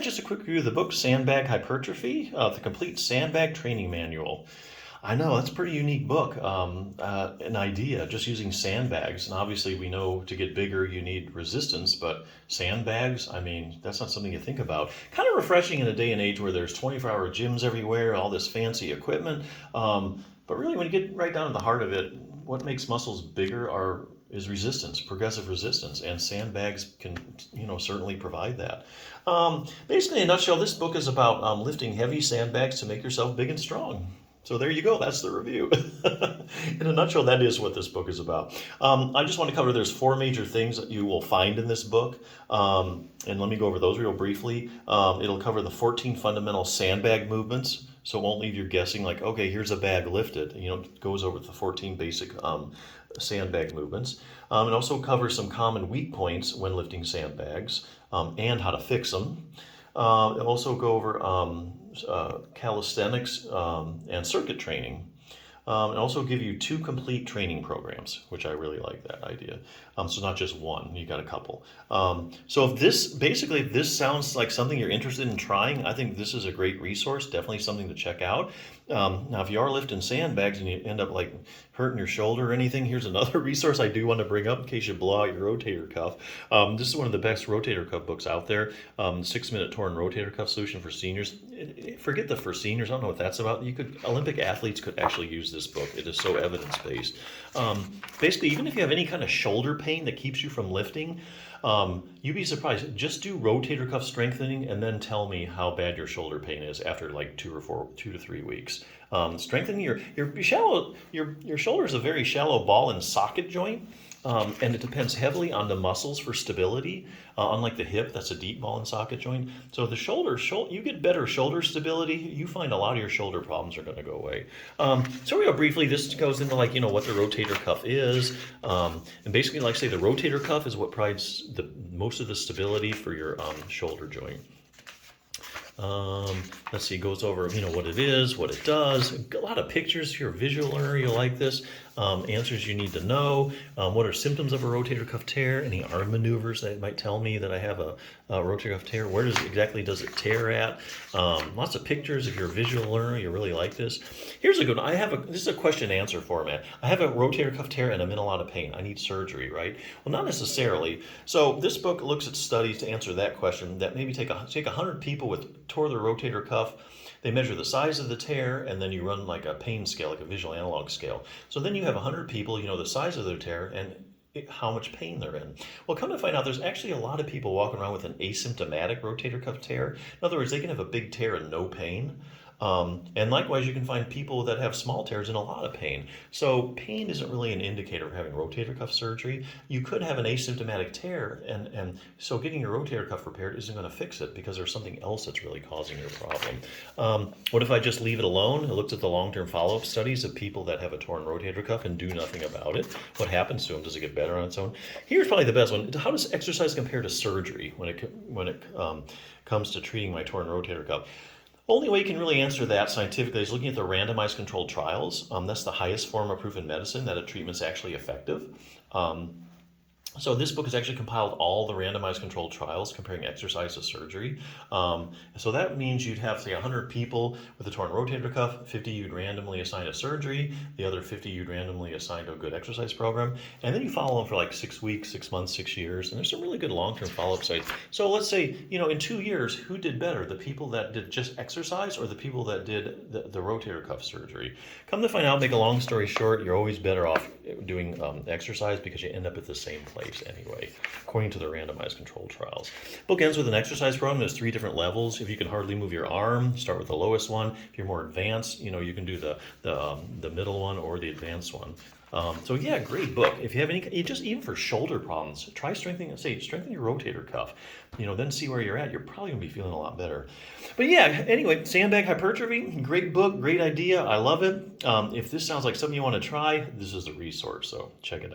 Just a quick review of the book, Sandbag Hypertrophy, the complete sandbag training manual. I know, that's a pretty unique book, an idea, just using sandbags. And obviously we know to get bigger you need resistance, but sandbags, I mean, that's not something you think about. Kind of refreshing in a day and age where there's 24-hour gyms everywhere, all this fancy equipment. But really when you get right down to the heart of it, what makes muscles bigger is resistance, progressive resistance, and sandbags can, certainly provide that. Basically, in a nutshell, this book is about lifting heavy sandbags to make yourself big and strong. So there you go. That's the review. In a nutshell, that is what this book is about. I just want to cover there's 4 major things that you will find in this book. And let me go over those real briefly. It'll cover the 14 fundamental sandbag movements. So it won't leave you guessing like, okay, here's a bag lifted. It goes over the 14 basic sandbag movements. It also covers some common weak points when lifting sandbags and how to fix them. It'll also go over calisthenics and circuit training. And also give you 2 complete training programs, which I really like that idea. So not just one, you got a couple. So if this sounds like something you're interested in trying, I think this is a great resource, definitely something to check out. Now, if you are lifting sandbags and you end up like hurting your shoulder or anything, here's another resource I do want to bring up in case you blow out your rotator cuff. This is one of the best rotator cuff books out there, 6-minute torn rotator cuff solution for seniors. Forget the for seniors, I don't know what that's about. Olympic athletes could actually use this book. It is so evidence-based. Basically, even if you have any kind of shoulder pain that keeps you from lifting, you'd be surprised. Just do rotator cuff strengthening and then tell me how bad your shoulder pain is after like 2 to 3 weeks. Strengthening your shoulder is a very shallow ball and socket joint. And it depends heavily on the muscles for stability. Unlike the hip, that's a deep ball and socket joint. So the shoulder, you get better shoulder stability, you find a lot of your shoulder problems are going to go away. So real briefly, this goes into like, what the rotator cuff is. And basically, like I say, the rotator cuff is what provides most of the stability for your shoulder joint. Let's see, it goes over, what it is, what it does, a lot of pictures. If you're a visual learner, you'll like this. Answers you need to know. What are symptoms of a rotator cuff tear? Any arm maneuvers that might tell me that I have a rotator cuff tear? Where exactly does it tear at? Lots of pictures. If you're a visual learner, you really like this. Here's a good one. This is a question and answer format. I have a rotator cuff tear and I'm in a lot of pain. I need surgery, right? Well, not necessarily. So this book looks at studies to answer that question, that maybe take 100 people with tore their rotator cuff. They measure the size of the tear, and then you run like a pain scale, like a visual analog scale. So then you have 100 people, the size of their tear and how much pain they're in. Well, come to find out, there's actually a lot of people walking around with an asymptomatic rotator cuff tear. In other words, they can have a big tear and no pain. And likewise, you can find people that have small tears in a lot of pain. So pain isn't really an indicator of having rotator cuff surgery. You could have an asymptomatic tear, and so getting your rotator cuff repaired isn't going to fix it because there's something else that's really causing your problem. What if I just leave it alone? I looked at the long-term follow-up studies of people that have a torn rotator cuff and do nothing about it. What happens to them? Does it get better on its own? Here's probably the best one. How does exercise compare to surgery when it comes to treating my torn rotator cuff? Only way you can really answer that scientifically is looking at the randomized controlled trials. That's the highest form of proof in medicine that a treatment's actually effective. So this book has actually compiled all the randomized controlled trials comparing exercise to surgery. So that means you'd have, say, 100 people with a torn rotator cuff, 50 you'd randomly assign to surgery, the other 50 you'd randomly assign to a good exercise program, and then you follow them for like 6 weeks, 6 months, 6 years, and there's some really good long-term follow-up studies. So let's say, in 2 years, who did better, the people that did just exercise or the people that did the rotator cuff surgery? Come to find out, make a long story short, you're always better off doing exercise because you end up at the same place anyway, according to the randomized controlled trials. Book ends with an exercise program. There's 3 different levels. If you can hardly move your arm, start with the lowest one. If you're more advanced, you can do the middle one or the advanced one. So yeah, great book. If you have any, even for shoulder problems, try strengthen your rotator cuff. Then see where you're at. You're probably gonna be feeling a lot better. But yeah, anyway, Sandbag Hypertrophy, great book, great idea. I love it. If this sounds like something you want to try, this is the resource. So check it out.